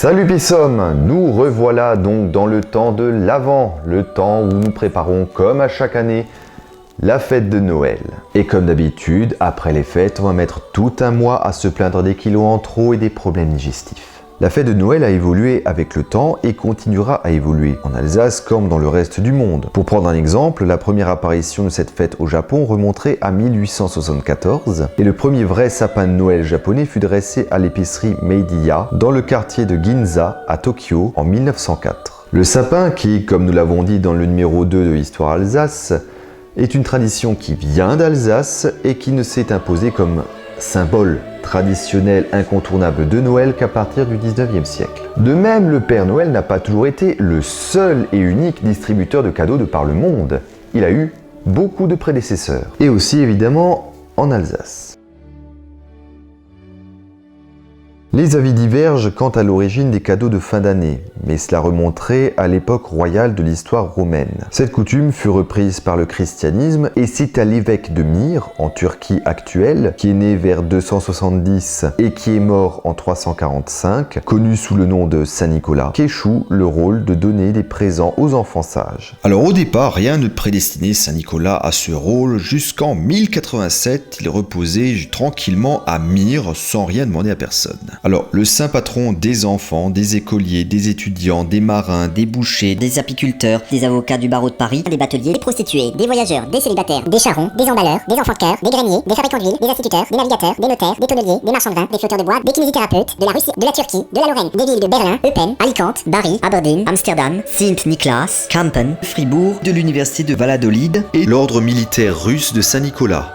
Salut Pissom, nous revoilà donc dans le temps de l'Avent, le temps où nous préparons comme à chaque année la fête de Noël. Et comme d'habitude, après les fêtes, on va mettre tout un mois à se plaindre des kilos en trop et des problèmes digestifs. La fête de Noël a évolué avec le temps et continuera à évoluer, en Alsace comme dans le reste du monde. Pour prendre un exemple, la première apparition de cette fête au Japon remonterait à 1874, et le premier vrai sapin de Noël japonais fut dressé à l'épicerie Meidiya, dans le quartier de Ginza, à Tokyo, en 1904. Le sapin qui, comme nous l'avons dit dans le numéro 2 de Histoire Alsace, est une tradition qui vient d'Alsace et qui ne s'est imposée comme symbole traditionnel incontournable de Noël qu'à partir du 19e siècle. De même, le Père Noël n'a pas toujours été le seul et unique distributeur de cadeaux de par le monde. Il a eu beaucoup de prédécesseurs. Et aussi évidemment en Alsace. Les avis divergent quant à l'origine des cadeaux de fin d'année, mais cela remonterait à l'époque royale de l'histoire romaine. Cette coutume fut reprise par le christianisme et c'est à l'évêque de Myre, en Turquie actuelle, qui est né vers 270 et qui est mort en 345, connu sous le nom de Saint Nicolas, qu'échoue le rôle de donner des présents aux enfants sages. Alors au départ, rien ne prédestinait Saint Nicolas à ce rôle, jusqu'en 1087, il reposait tranquillement à Myre sans rien demander à personne. Alors, le saint patron des enfants, des écoliers, des étudiants, des marins, des bouchers, des apiculteurs, des avocats du barreau de Paris, des bateliers, des prostituées, des voyageurs, des célibataires, des charrons, des emballeurs, des enfants de cœur, des greniers, des fabricants d'huile, des instituteurs, des navigateurs, des notaires, des tonneliers, des marchands de vin, des flotteurs de bois, des kinésithérapeutes, de la Russie, de la Turquie, de la Lorraine, des villes de Berlin, Eupen, Alicante, Bari, Aberdeen, Amsterdam, Sint-Niklaas, Kampen, Fribourg, de l'université de Valladolid et l'ordre militaire russe de Saint-Nicolas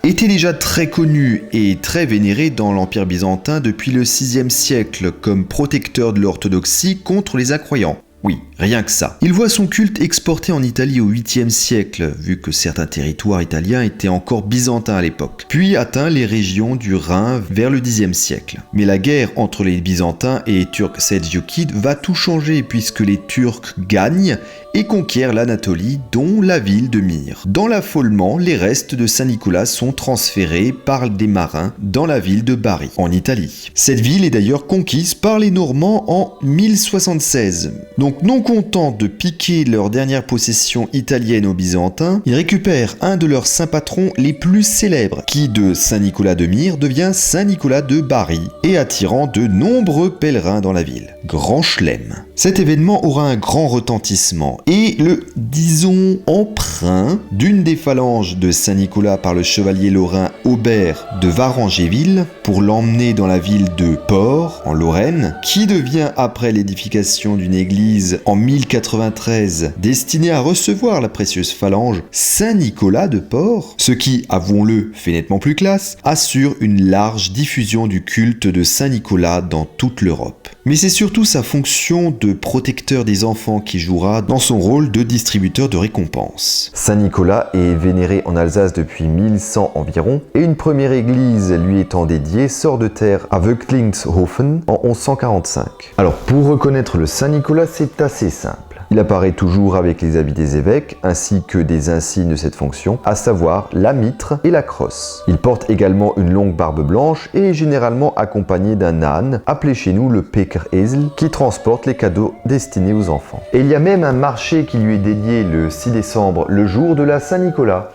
était déjà très connu et très vénéré dans l'Empire byzantin depuis le VIe siècle comme protecteur de l'orthodoxie contre les incroyants. Oui, rien que ça. Il voit son culte exporté en Italie au 8e siècle, vu que certains territoires italiens étaient encore byzantins à l'époque, puis atteint les régions du Rhin vers le Xe siècle. Mais la guerre entre les Byzantins et les Turcs seldjoukides va tout changer puisque les Turcs gagnent et conquièrent l'Anatolie, dont la ville de Myre. Dans l'affolement, les restes de Saint-Nicolas sont transférés par des marins dans la ville de Bari, en Italie. Cette ville est d'ailleurs conquise par les Normands en 1076. Donc non contents de piquer leur dernière possession italienne aux Byzantins, ils récupèrent un de leurs saints patrons les plus célèbres, qui de Saint-Nicolas de Myre devient Saint-Nicolas de Bari, et attirant de nombreux pèlerins dans la ville. Grand chelem. Cet événement aura un grand retentissement, et le, disons, emprunt d'une des phalanges de Saint-Nicolas par le chevalier lorrain Aubert de Varangéville pour l'emmener dans la ville de Port, en Lorraine, qui devient après l'édification d'une église en 1093 destinée à recevoir la précieuse phalange Saint-Nicolas de Port, ce qui, avouons-le, fait nettement plus classe, assure une large diffusion du culte de Saint-Nicolas dans toute l'Europe. Mais c'est surtout sa fonction de protecteur des enfants qui jouera dans son rôle de distributeur de récompenses. Saint-Nicolas est vénéré en Alsace depuis 1100 environ, et une première église lui étant dédiée sort de terre à Wöcklingshofen en 1145. Alors pour reconnaître le Saint-Nicolas, c'est assez simple. Il apparaît toujours avec les habits des évêques, ainsi que des insignes de cette fonction, à savoir la mitre et la crosse. Il porte également une longue barbe blanche et est généralement accompagné d'un âne, appelé chez nous le Pekeresel, qui transporte les cadeaux destinés aux enfants. Et il y a même un marché qui lui est dédié le 6 décembre, le jour de la Saint-Nicolas.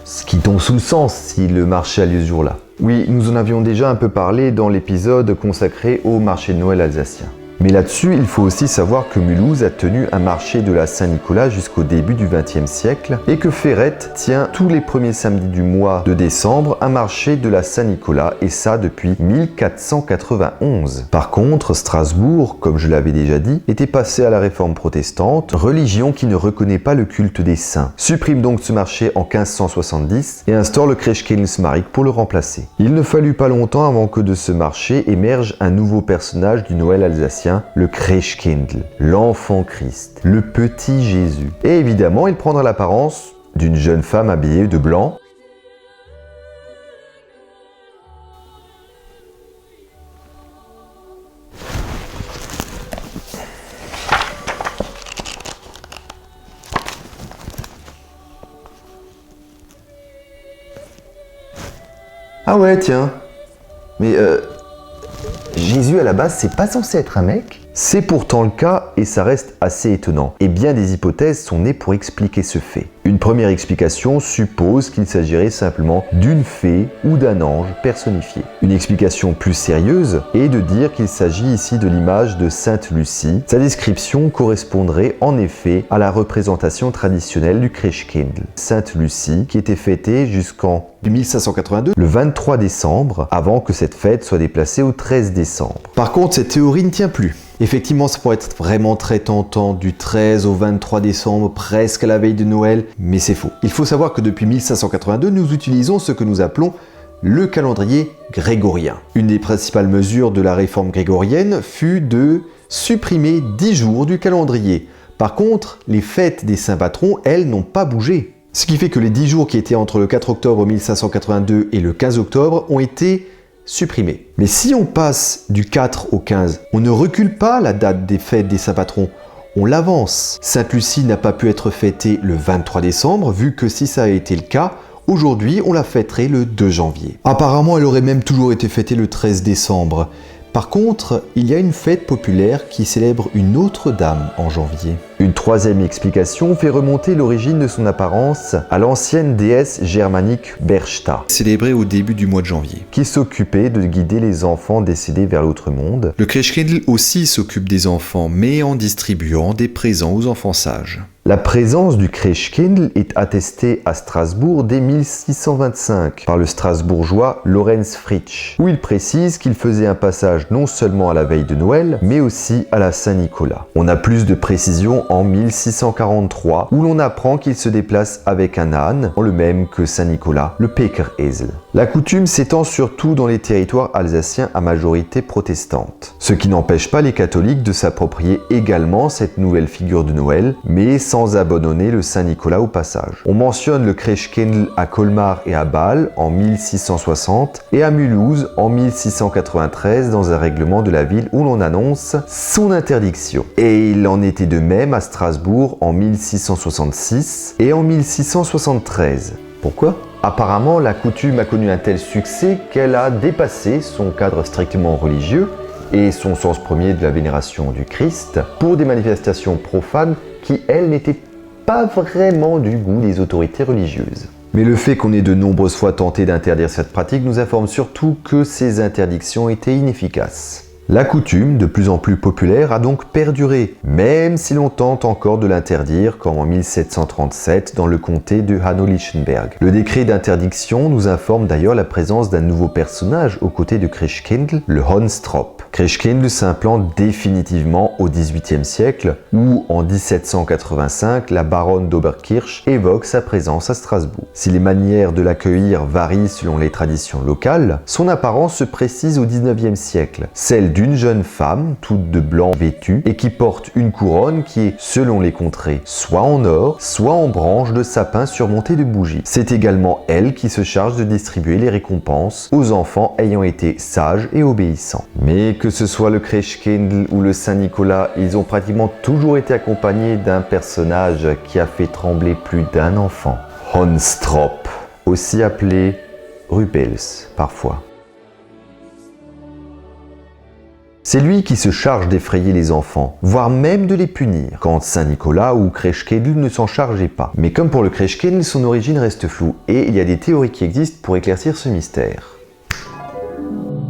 Ce qui tombe sous le sens si le marché a lieu ce jour-là. Oui, nous en avions déjà un peu parlé dans l'épisode consacré au marché de Noël alsacien. Mais là-dessus, il faut aussi savoir que Mulhouse a tenu un marché de la Saint-Nicolas jusqu'au début du XXe siècle et que Ferrette tient tous les premiers samedis du mois de décembre un marché de la Saint-Nicolas, et ça depuis 1491. Par contre, Strasbourg, comme je l'avais déjà dit, était passé à la réforme protestante, religion qui ne reconnaît pas le culte des saints, supprime donc ce marché en 1570 et instaure le Christkindlesmarkt pour le remplacer. Il ne fallut pas longtemps avant que de ce marché émerge un nouveau personnage du Noël alsacien, le Christkindl, l'enfant Christ, le petit Jésus. Et évidemment, il prendra l'apparence d'une jeune femme habillée de blanc. Ah ouais, tiens. Mais Jésus à la base, c'est pas censé être un mec? C'est pourtant le cas et ça reste assez étonnant. Et bien des hypothèses sont nées pour expliquer ce fait. Une première explication suppose qu'il s'agirait simplement d'une fée ou d'un ange personnifié. Une explication plus sérieuse est de dire qu'il s'agit ici de l'image de Sainte Lucie. Sa description correspondrait en effet à la représentation traditionnelle du Christkindl. Sainte Lucie qui était fêtée jusqu'en 1582, le 23 décembre, avant que cette fête soit déplacée au 13 décembre. Par contre, cette théorie ne tient plus. Effectivement, ça pourrait être vraiment très tentant du 13 au 23 décembre, presque à la veille de Noël, mais c'est faux. Il faut savoir que depuis 1582, nous utilisons ce que nous appelons le calendrier grégorien. Une des principales mesures de la réforme grégorienne fut de supprimer 10 jours du calendrier. Par contre, les fêtes des saints patrons, elles, n'ont pas bougé. Ce qui fait que les 10 jours qui étaient entre le 4 octobre 1582 et le 15 octobre ont été supprimés. Mais si on passe du 4 au 15, on ne recule pas la date des fêtes des saints patrons, on l'avance. Sainte Lucie n'a pas pu être fêtée le 23 décembre, vu que si ça a été le cas, aujourd'hui on la fêterait le 2 janvier. Apparemment, elle aurait même toujours été fêtée le 13 décembre. Par contre, il y a une fête populaire qui célèbre une autre dame en janvier. Une troisième explication fait remonter l'origine de son apparence à l'ancienne déesse germanique Berchta, Célébrée au début du mois de janvier. qui s'occupait de guider les enfants décédés vers l'autre monde. Le Christkindl aussi s'occupe des enfants, mais en distribuant des présents aux enfants sages. La présence du Christkindl est attestée à Strasbourg dès 1625 par le strasbourgeois Lorenz Fritsch, où il précise qu'il faisait un passage non seulement à la veille de Noël, mais aussi à la Saint-Nicolas. On a plus de précisions en 1643, où l'on apprend qu'il se déplace avec un âne, le même que Saint-Nicolas, le Pekeresel. La coutume s'étend surtout dans les territoires alsaciens à majorité protestante, ce qui n'empêche pas les catholiques de s'approprier également cette nouvelle figure de Noël, mais sans abandonner le Saint-Nicolas au passage. On mentionne le Christkindl à Colmar et à Bâle en 1660 et à Mulhouse en 1693 dans un règlement de la ville où l'on annonce son interdiction. Et il en était de même à Strasbourg en 1666 et en 1673. Pourquoi ? Apparemment, la coutume a connu un tel succès qu'elle a dépassé son cadre strictement religieux et son sens premier de la vénération du Christ pour des manifestations profanes qui, elles, n'étaient pas vraiment du goût des autorités religieuses. Mais le fait qu'on ait de nombreuses fois tenté d'interdire cette pratique nous informe surtout que ces interdictions étaient inefficaces. La coutume, de plus en plus populaire, a donc perduré, même si l'on tente encore de l'interdire, comme en 1737 dans le comté de Hanau-Lichtenberg. Le décret d'interdiction nous informe d'ailleurs la présence d'un nouveau personnage aux côtés de Christkindl, le Honstrop. Christkindl s'implante définitivement au XVIIIe siècle, où en 1785, la baronne d'Oberkirch évoque sa présence à Strasbourg. Si les manières de l'accueillir varient selon les traditions locales, son apparence se précise au XIXe siècle, celle d'une jeune femme, toute de blanc vêtue, et qui porte une couronne qui est, selon les contrées, soit en or, soit en branches de sapin surmontées de bougies. C'est également elle qui se charge de distribuer les récompenses aux enfants ayant été sages et obéissants. Mais que ce soit le Christkindl ou le Saint-Nicolas, ils ont pratiquement toujours été accompagnés d'un personnage qui a fait trembler plus d'un enfant. Honstrop, aussi appelé Rubels parfois. C'est lui qui se charge d'effrayer les enfants, voire même de les punir, quand Saint-Nicolas ou Christkindl ne s'en chargeaient pas. Mais comme pour le Christkindl, son origine reste floue, et il y a des théories qui existent pour éclaircir ce mystère.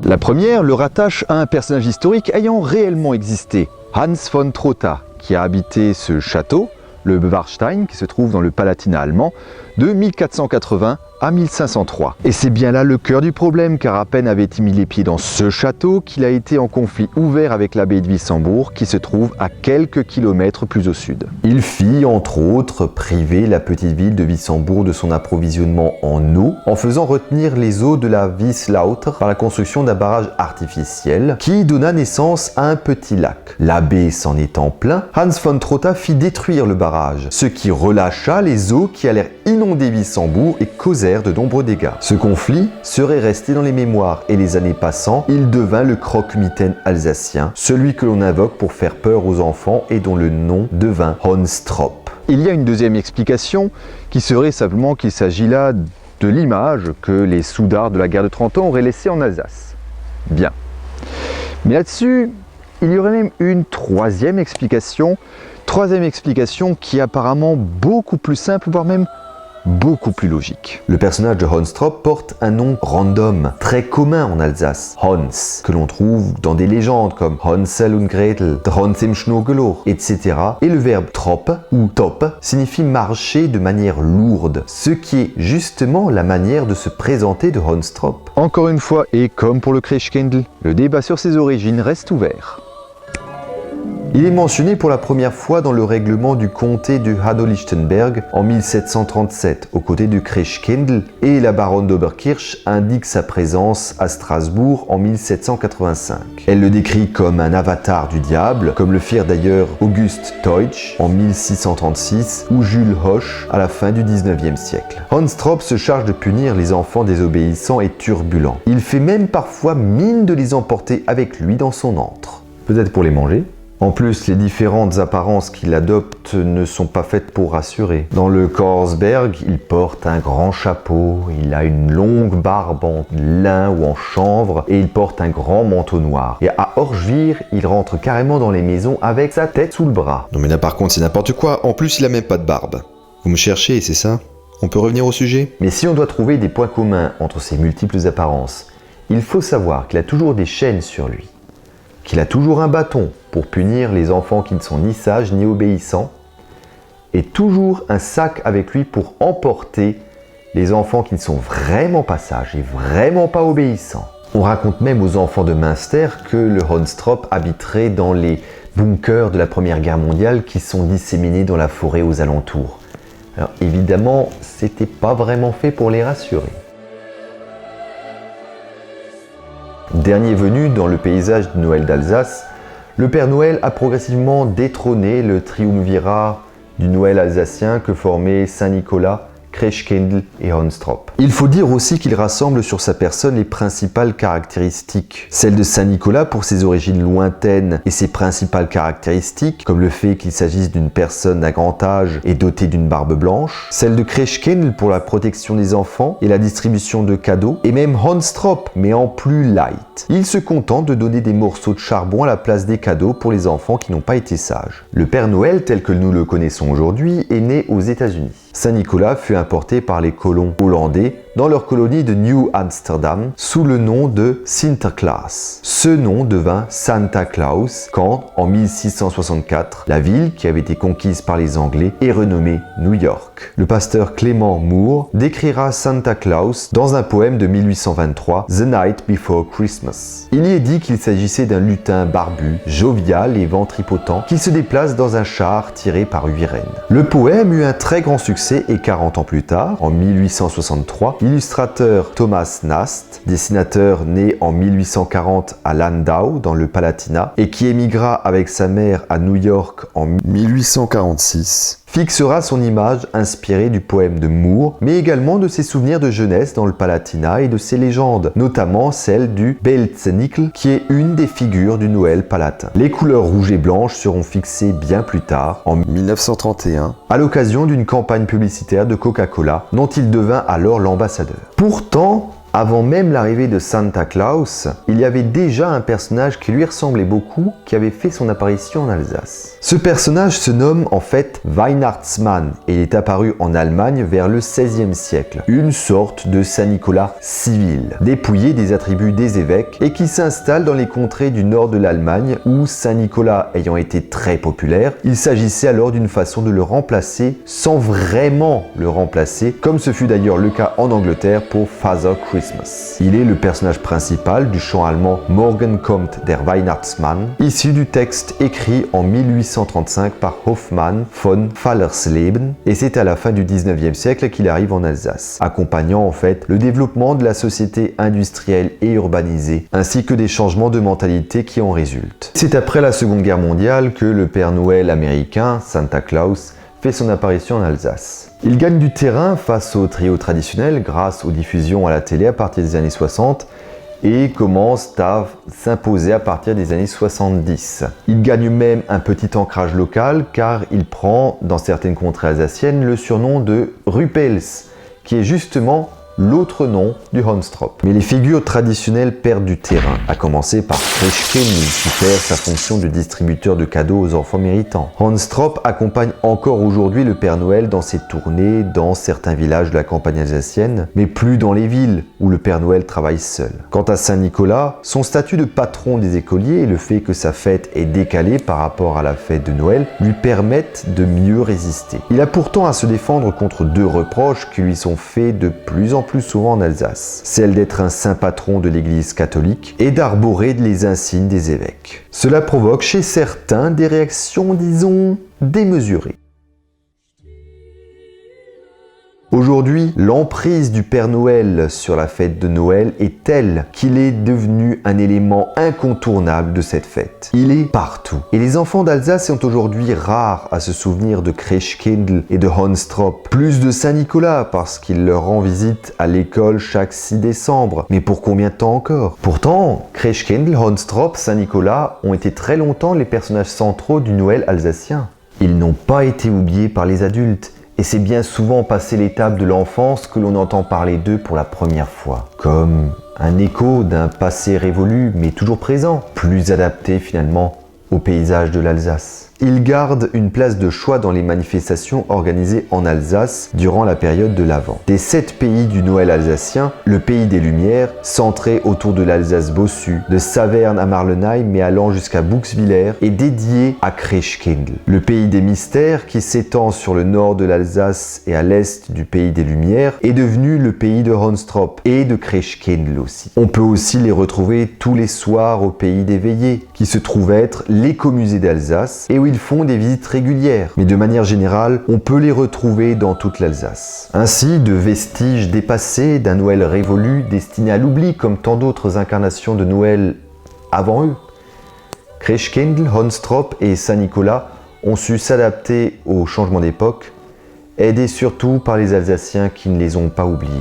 La première le rattache à un personnage historique ayant réellement existé, Hans von Trotha, qui a habité ce château, le Warstein, qui se trouve dans le Palatinat allemand, de 1480 à 1503. Et c'est bien là le cœur du problème, car à peine avait-il mis les pieds dans ce château qu'il a été en conflit ouvert avec l'abbaye de Wissembourg, qui se trouve à quelques kilomètres plus au sud. Il fit, entre autres, priver la petite ville de Wissembourg de son approvisionnement en eau, en faisant retenir les eaux de la Wieslauter par la construction d'un barrage artificiel, qui donna naissance à un petit lac. L'abbé s'en étant plein, Hans von Trotha fit détruire le barrage, ce qui relâcha les eaux qui allèrent inonder Wissembourg et causèrent de nombreux dégâts. Ce conflit serait resté dans les mémoires et les années passant, il devint le croque-mitaine alsacien, celui que l'on invoque pour faire peur aux enfants et dont le nom devint Honstrop. Il y a une deuxième explication qui serait simplement qu'il s'agit là de l'image que les soudards de la guerre de 30 ans auraient laissée en Alsace. Bien. Mais là-dessus, il y aurait même une troisième explication qui est apparemment beaucoup plus simple, voire même beaucoup plus logique. Le personnage de Honstrop porte un nom random, très commun en Alsace, Hans, que l'on trouve dans des légendes comme Hansel und Gretel, Hans im Schneegeloch, etc. Et le verbe trop ou top signifie marcher de manière lourde, ce qui est justement la manière de se présenter de Honstrop. Encore une fois, et comme pour le Christkindl, le débat sur ses origines reste ouvert. Il est mentionné pour la première fois dans le règlement du comté de Hadeau-Lichtenberg en 1737, aux côtés du Christkindl, et la baronne d'Oberkirch indique sa présence à Strasbourg en 1785. Elle le décrit comme un avatar du diable, comme le firent d'ailleurs August Teutsch en 1636 ou Jules Hoche à la fin du 19e siècle. Honstrop se charge de punir les enfants désobéissants et turbulents. Il fait même parfois mine de les emporter avec lui dans son antre. Peut-être pour les manger ? En plus, les différentes apparences qu'il adopte ne sont pas faites pour rassurer. Dans le Korsberg, il porte un grand chapeau, il a une longue barbe en lin ou en chanvre et il porte un grand manteau noir. Et à Orschwihr, il rentre carrément dans les maisons avec sa tête sous le bras. Non mais là par contre c'est n'importe quoi, en plus il a même pas de barbe. Vous me cherchez, c'est ça? On peut revenir au sujet? Mais si on doit trouver des points communs entre ces multiples apparences, il faut savoir qu'il a toujours des chaînes sur lui, qu'il a toujours un bâton pour punir les enfants qui ne sont ni sages ni obéissants, et toujours un sac avec lui pour emporter les enfants qui ne sont vraiment pas sages et vraiment pas obéissants. On raconte même aux enfants de Münster que le Honstrop habiterait dans les bunkers de la Première Guerre mondiale qui sont disséminés dans la forêt aux alentours. Alors évidemment, c'était pas vraiment fait pour les rassurer. Dernier venu dans le paysage de Noël d'Alsace, le Père Noël a progressivement détrôné le triumvirat du Noël alsacien que formaient Saint-Nicolas, Christkindl et Honstrop. Il faut dire aussi qu'il rassemble sur sa personne les principales caractéristiques. Celle de Saint-Nicolas pour ses origines lointaines et ses principales caractéristiques, comme le fait qu'il s'agisse d'une personne d'un grand âge et dotée d'une barbe blanche. Celle de Christkindl pour la protection des enfants et la distribution de cadeaux. Et même Honstrop, mais en plus light. Il se contente de donner des morceaux de charbon à la place des cadeaux pour les enfants qui n'ont pas été sages. Le Père Noël, tel que nous le connaissons aujourd'hui, est né aux États-Unis. Saint-Nicolas fut importé par les colons hollandais dans leur colonie de New Amsterdam sous le nom de Sinterklaas. Ce nom devint Santa Claus quand, en 1664, la ville, qui avait été conquise par les Anglais, est renommée New York. Le pasteur Clément Moore décrira Santa Claus dans un poème de 1823, The Night Before Christmas. Il y est dit qu'il s'agissait d'un lutin barbu, jovial et ventripotent qui se déplace dans un char tiré par 8 rennes. Le poème eut un très grand succès et 40 ans plus tard, en 1863, l'illustrateur Thomas Nast, dessinateur né en 1840 à Landau dans le Palatinat et qui émigra avec sa mère à New York en 1846, fixera son image inspirée du poème de Moore, mais également de ses souvenirs de jeunesse dans le Palatinat et de ses légendes, notamment celle du Belzénichl, qui est une des figures du Noël palatin. Les couleurs rouge et blanche seront fixées bien plus tard, en 1931, à l'occasion d'une campagne publicitaire de Coca-Cola, dont il devint alors l'ambassadeur. Pourtant, avant même l'arrivée de Santa Claus, il y avait déjà un personnage qui lui ressemblait beaucoup, qui avait fait son apparition en Alsace. Ce personnage se nomme en fait Weihnachtsmann et il est apparu en Allemagne vers le XVIe siècle. Une sorte de Saint-Nicolas civil, dépouillé des attributs des évêques et qui s'installe dans les contrées du nord de l'Allemagne où Saint-Nicolas ayant été très populaire, il s'agissait alors d'une façon de le remplacer sans vraiment le remplacer, comme ce fut d'ailleurs le cas en Angleterre pour Father Christmas. Il est le personnage principal du chant allemand Morgen kommt der Weihnachtsmann, issu du texte écrit en 1835 par Hoffmann von Fallersleben, et c'est à la fin du 19e siècle qu'il arrive en Alsace, accompagnant en fait le développement de la société industrielle et urbanisée, ainsi que des changements de mentalité qui en résultent. C'est après la Seconde Guerre mondiale que le Père Noël américain, Santa Claus, fait son apparition en Alsace. Il gagne du terrain face au trio traditionnel grâce aux diffusions à la télé à partir des années 60 et commence à s'imposer à partir des années 70. Il gagne même un petit ancrage local car il prend dans certaines contrées alsaciennes le surnom de Rupels, qui est justement l'autre nom du Honstrop. Mais les figures traditionnelles perdent du terrain, à commencer par Christkind qui perd sa fonction de distributeur de cadeaux aux enfants méritants. Honstrop accompagne encore aujourd'hui le Père Noël dans ses tournées dans certains villages de la campagne alsacienne, mais plus dans les villes où le Père Noël travaille seul. Quant à Saint-Nicolas, son statut de patron des écoliers et le fait que sa fête est décalée par rapport à la fête de Noël lui permettent de mieux résister. Il a pourtant à se défendre contre deux reproches qui lui sont faits de plus en plus souvent en Alsace, celle d'être un saint patron de l'église catholique et d'arborer les insignes des évêques. Cela provoque chez certains des réactions, disons, démesurées. Aujourd'hui, l'emprise du Père Noël sur la fête de Noël est telle qu'il est devenu un élément incontournable de cette fête. Il est partout. Et les enfants d'Alsace sont aujourd'hui rares à se souvenir de Christkindl et de Honstrop, plus de Saint-Nicolas parce qu'il leur rend visite à l'école chaque 6 décembre. Mais pour combien de temps encore? Pourtant, Christkindl, Honstrop, Saint-Nicolas ont été très longtemps les personnages centraux du Noël alsacien. Ils n'ont pas été oubliés par les adultes. Et c'est bien souvent passé l'étape de l'enfance que l'on entend parler d'eux pour la première fois. Comme un écho d'un passé révolu mais toujours présent, plus adapté finalement au paysage de l'Alsace. Ils gardent une place de choix dans les manifestations organisées en Alsace durant la période de l'Avent. Des 7 pays du Noël alsacien, le pays des Lumières, centré autour de l'Alsace bossue, de Saverne à Marlenheim mais allant jusqu'à Bouxwiller, est dédié à Christkindl. Le pays des Mystères, qui s'étend sur le nord de l'Alsace et à l'est du pays des Lumières, est devenu le pays de Honstrop et de Christkindl aussi. On peut aussi les retrouver tous les soirs au pays des Veillées, qui se trouve être l'écomusée d'Alsace et où ils font des visites régulières. Mais de manière générale, on peut les retrouver dans toute l'Alsace. Ainsi, de vestiges dépassés d'un Noël révolu destiné à l'oubli comme tant d'autres incarnations de Noël avant eux. Christkindl, Honstrop et Saint-Nicolas ont su s'adapter au changement d'époque, aidés surtout par les Alsaciens qui ne les ont pas oubliés.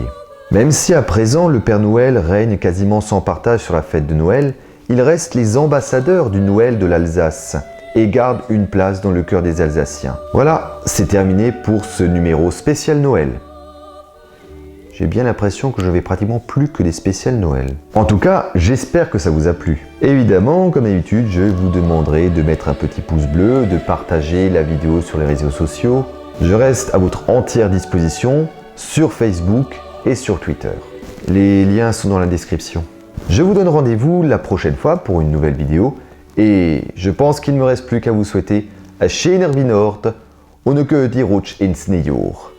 Même si à présent le Père Noël règne quasiment sans partage sur la fête de Noël, ils restent les ambassadeurs du Noël de l'Alsace et gardent une place dans le cœur des Alsaciens. Voilà, c'est terminé pour ce numéro spécial Noël. J'ai bien l'impression que je vais pratiquement plus que des spéciales Noël. En tout cas, j'espère que ça vous a plu. Évidemment, comme d'habitude, je vous demanderai de mettre un petit pouce bleu, de partager la vidéo sur les réseaux sociaux. Je reste à votre entière disposition sur Facebook et sur Twitter. Les liens sont dans la description. Je vous donne rendez-vous la prochaine fois pour une nouvelle vidéo et je pense qu'il ne me reste plus qu'à vous souhaiter un schöner Weihnachten und eine gute Rutsch ins Neujahr.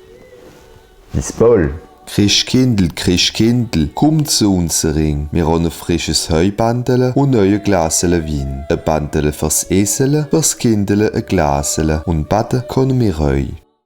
Bis Paul. Christkindl, Christkindl, komm zu uns Ring. Wir haben ein frisches Heubandele und neue Glasele Wein. Ein Bandele fürs Esele, fürs Kindele ein Glasele und baden können wir heu.